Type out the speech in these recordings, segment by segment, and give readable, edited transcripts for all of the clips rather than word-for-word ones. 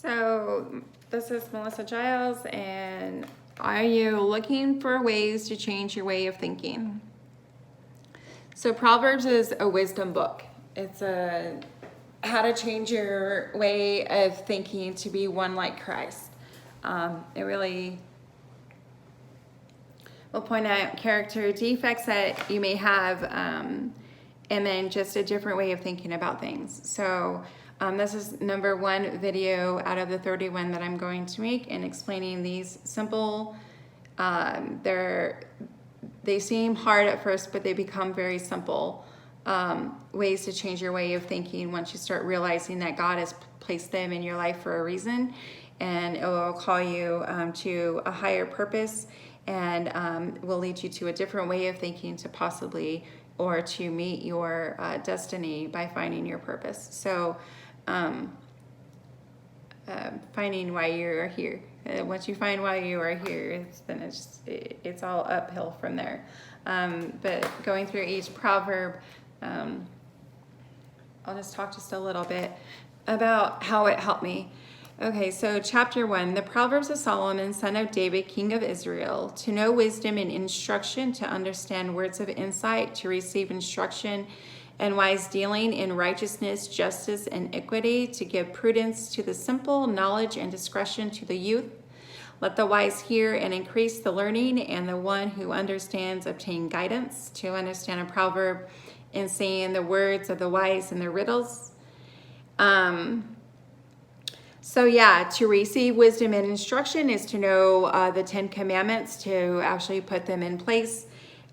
So this is Melissa Giles, and are you looking for ways to change your way of thinking? So Proverbs is a wisdom book. It's a how to change your way of thinking to be one like Christ. It really will point out character defects that you may have, and then just a different way of thinking about things. So this is number one video out of the 31 that I'm going to make in explaining these simple, they seem hard at first, but they become very simple ways to change your way of thinking once you start realizing that God has placed them in your life for a reason, and it will call you to a higher purpose, and will lead you to a different way of thinking to possibly or to meet your destiny by finding your purpose. So finding why you are here. Once you find why you are here, then it's all uphill from there. But going through each proverb, I'll just talk just a little bit about how it helped me. Okay, so chapter 1, the Proverbs of Solomon, son of David, king of Israel, to know wisdom and instruction, to understand words of insight, to receive instruction and wise dealing in righteousness, justice, and equity, to give prudence to the simple, knowledge and discretion to the youth. Let the wise hear and increase the learning, and the one who understands obtain guidance, to understand a proverb and saying the words of the wise and their riddles. So yeah, to receive wisdom and instruction is to know the 10 Commandments, to actually put them in place,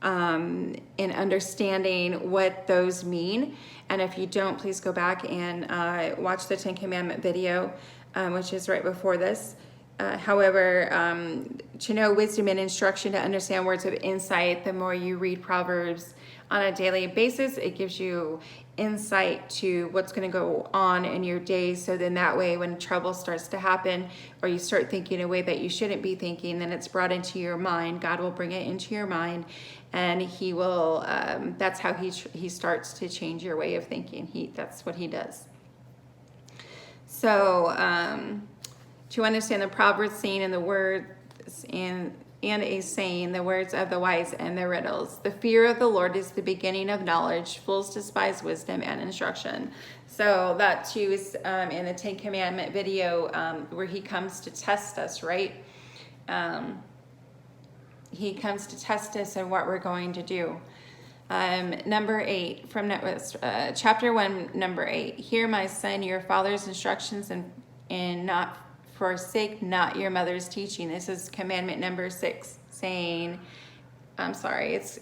in understanding what those mean. And if you don't, please go back and watch the 10 Commandment video, which is right before this. However, to know wisdom and instruction, to understand words of insight, the more you read Proverbs on a daily basis, it gives you insight to what's going to go on in your day. So then that way, when trouble starts to happen, or you start thinking a way that you shouldn't be thinking, then it's brought into your mind. God will bring it into your mind, and he will, that's how he starts to change your way of thinking. That's what he does. So, to understand the Proverbs saying and the words and a saying, the words of the wise and the riddles. The fear of the Lord is the beginning of knowledge. Fools despise wisdom and instruction. So that too is in the 10 Commandment video, where he comes to test us, right? He comes to test us and what we're going to do. Number 8 from chapter 1, number 8. Hear, my son, your father's instructions, and not forsake not your mother's teaching. This is commandment number 6, saying, it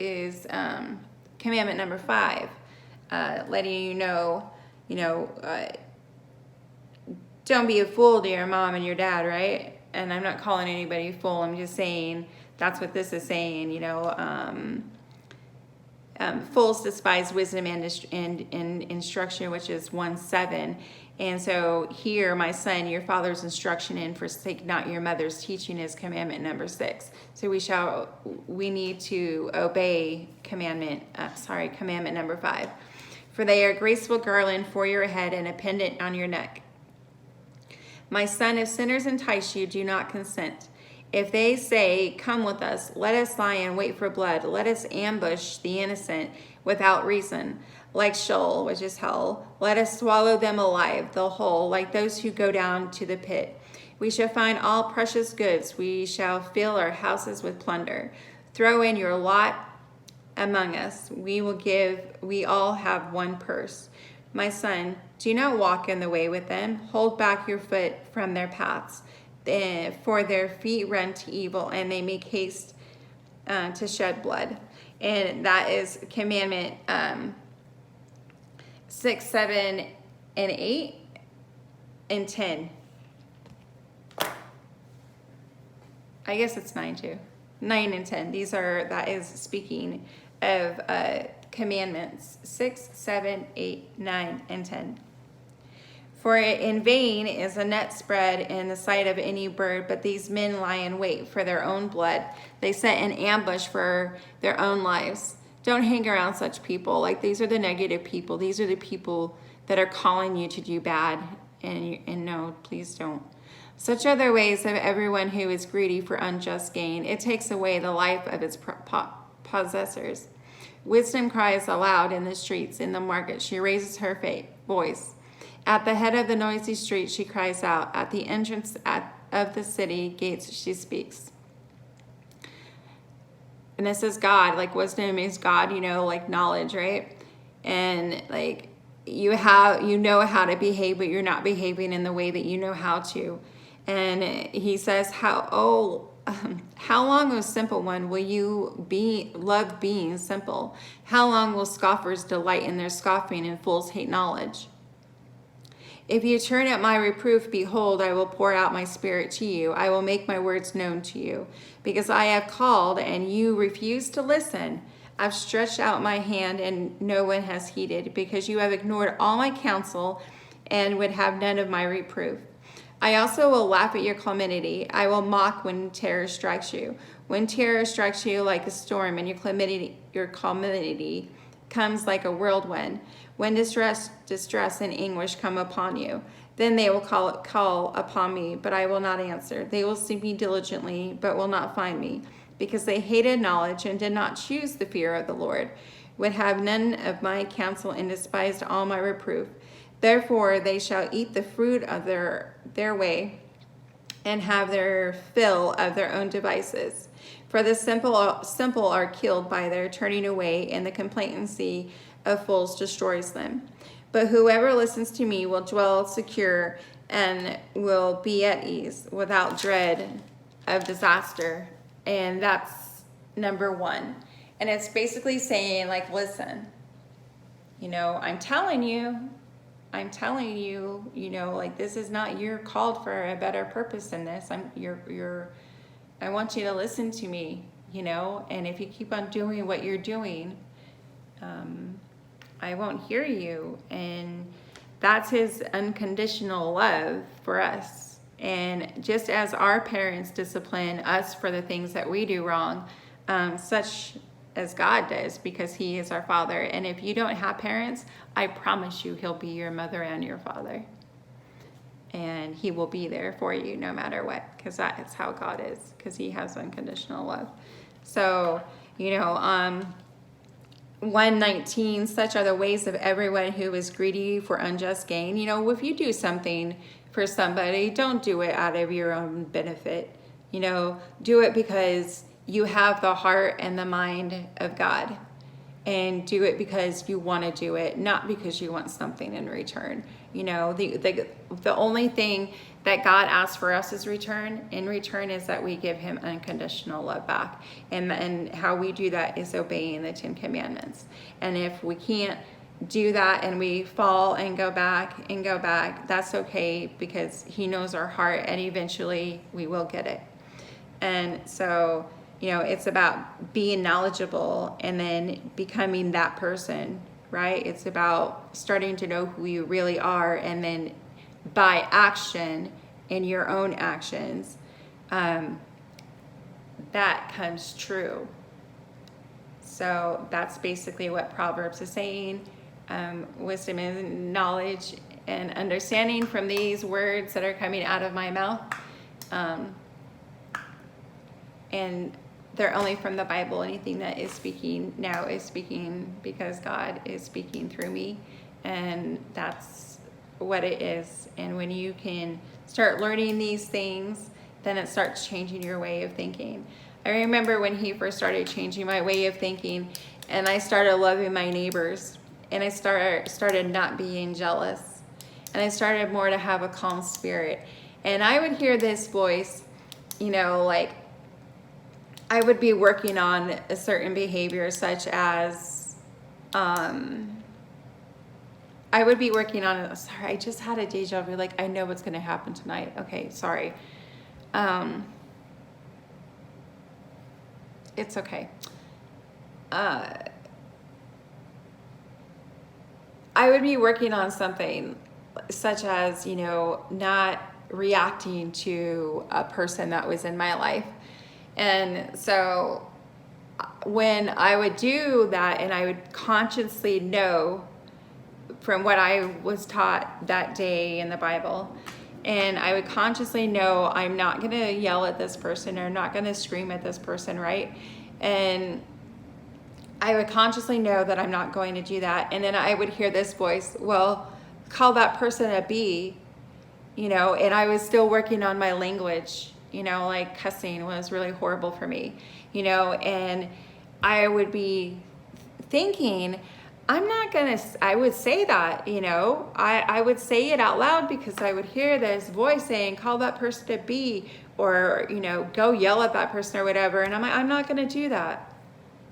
is commandment number 5, letting you know, don't be a fool to your mom and your dad, right? And I'm not calling anybody a fool. I'm just saying that's what this is saying, fools despise wisdom and instruction, which is 1:7. And so here, my son, your father's instruction, and forsake not your mother's teaching is commandment number 6. So we need to obey commandment number 5. For they are a graceful garland for your head and a pendant on your neck. My son, if sinners entice you, do not consent. If they say, come with us, let us lie and wait for blood, let us ambush the innocent without reason. Like Sheol, which is hell, let us swallow them alive, the whole, like those who go down to the pit. We shall find all precious goods. We shall fill our houses with plunder. Throw in your lot among us. We all have one purse. My son, do not walk in the way with them. Hold back your foot from their paths. For their feet run to evil, and they make haste to shed blood. And that is commandment 6, 7, and 8, and 10. I guess it's 9 too. 9 and 10. That is speaking of commandments 6, 7, 8, 9, and 10. For in vain is a net spread in the sight of any bird, but these men lie in wait for their own blood. They set an ambush for their own lives. Don't hang around such people. Like, these are the negative people. These are the people that are calling you to do bad. And no, please don't. Such are the ways of everyone who is greedy for unjust gain. It takes away the life of its possessors. Wisdom cries aloud in the streets, in the market. She raises her voice. At the head of the noisy street, she cries out. At the entrance of the city gates, she speaks. And this is God. Like, wisdom is God, like knowledge, right? And like, you know how to behave, but you're not behaving in the way that you know how to. And he says, how long, O simple one, will you love being simple? How long will scoffers delight in their scoffing and fools hate knowledge? If you turn at my reproof, behold, I will pour out my spirit to you. I will make my words known to you. Because I have called and you refuse to listen. I've stretched out my hand and no one has heeded, because you have ignored all my counsel and would have none of my reproof. I also will laugh at your calamity. I will mock when terror strikes you. When terror strikes you like a storm and your calamity comes like a whirlwind. When distress and anguish come upon you, then they will call upon me, but I will not answer. They will seek me diligently, but will not find me, because they hated knowledge and did not choose the fear of the Lord, would have none of my counsel and despised all my reproof. Therefore they shall eat the fruit of their way and have their fill of their own devices. For the simple are killed by their turning away, and the complacency of fools destroys them. But whoever listens to me will dwell secure and will be at ease without dread of disaster. And that's number one. And it's basically saying, like, listen, I'm telling you, like, this is not, you're called for a better purpose than this. I want you to listen to me, and if you keep on doing what you're doing, I won't hear you. And that's his unconditional love for us. And just as our parents discipline us for the things that we do wrong, such as God does, because he is our Father. And if you don't have parents, I promise you he'll be your mother and your father. And he will be there for you no matter what, because that's how God is, because he has unconditional love. So, 119, such are the ways of everyone who is greedy for unjust gain. If you do something for somebody, don't do it out of your own benefit. Do it because you have the heart and the mind of God. And do it because you want to do it, not because you want something in return. The only thing that God asks for us is in return is that we give him unconditional love back. And how we do that is obeying the 10 Commandments. And if we can't do that and we fall and go back, that's okay, because he knows our heart and eventually we will get it. And so, it's about being knowledgeable and then becoming that person, right? It's about starting to know who you really are, and then by action, in your own actions, that comes true. So that's basically what Proverbs is saying. Wisdom is knowledge and understanding from these words that are coming out of my mouth. And they're only from the Bible. Anything that is speaking now is speaking because God is speaking through me. And that's what it is. And when you can start learning these things, then it starts changing your way of thinking. I remember when he first started changing my way of thinking, and I started loving my neighbors, and I started not being jealous, and I started more to have a calm spirit. And I would hear this voice, like, I would be working on a certain behavior, such as, I would be working on, sorry, I just had a deja vu, like, I know what's going to happen tonight. Okay, sorry. It's okay. I would be working on something such as, not reacting to a person that was in my life. And so when I would do that and I would consciously know from what I was taught that day in the Bible. And I would consciously know I'm not going to yell at this person or not going to scream at this person, right? And I would consciously know that I'm not going to do that. And then I would hear this voice, well, call that person a B, and I was still working on my language, like cussing was really horrible for me, and I would be thinking, I would say that, I would say it out loud because I would hear this voice saying, call that person a B, or, go yell at that person or whatever. And I'm like, I'm not going to do that.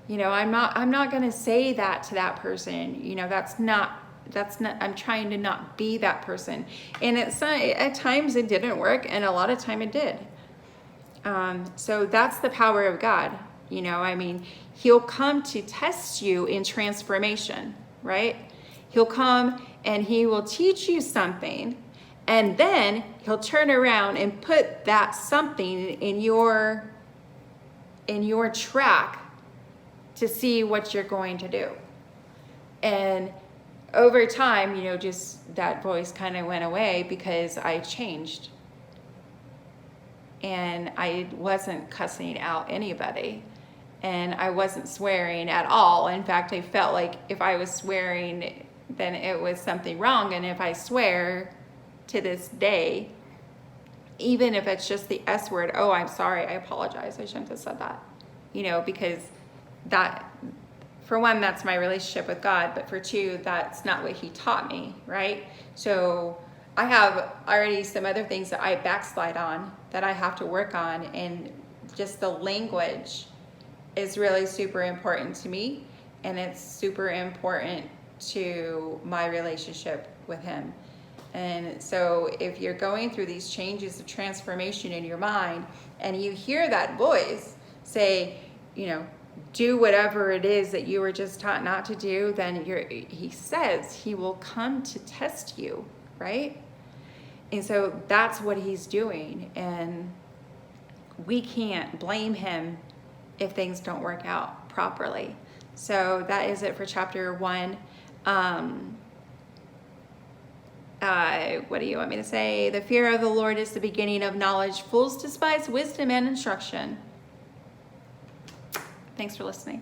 I'm not going to say that to that person. That's not, I'm trying to not be that person. And at times it didn't work, and a lot of time it did. So that's the power of God. He'll come to test you in transformation, right? He'll come and he will teach you something, and then he'll turn around and put that something in your track to see what you're going to do. And over time, just that voice kind of went away because I changed. And I wasn't cussing out anybody. And I wasn't swearing at all. In fact, I felt like if I was swearing, then it was something wrong. And if I swear to this day, even if it's just the S word, oh, I'm sorry, I apologize, I shouldn't have said that. Because that, for one, that's my relationship with God, but for two, that's not what he taught me, right? So I have already some other things that I backslide on that I have to work on, and just the language is really super important to me, and it's super important to my relationship with him. And so if you're going through these changes of transformation in your mind and you hear that voice say, do whatever it is that you were just taught not to do, then he says he will come to test you, right? And so that's what he's doing, and we can't blame him if things don't work out properly. So that is it for chapter 1. What do you want me to say? The fear of the Lord is the beginning of knowledge. Fools despise wisdom and instruction. Thanks for listening.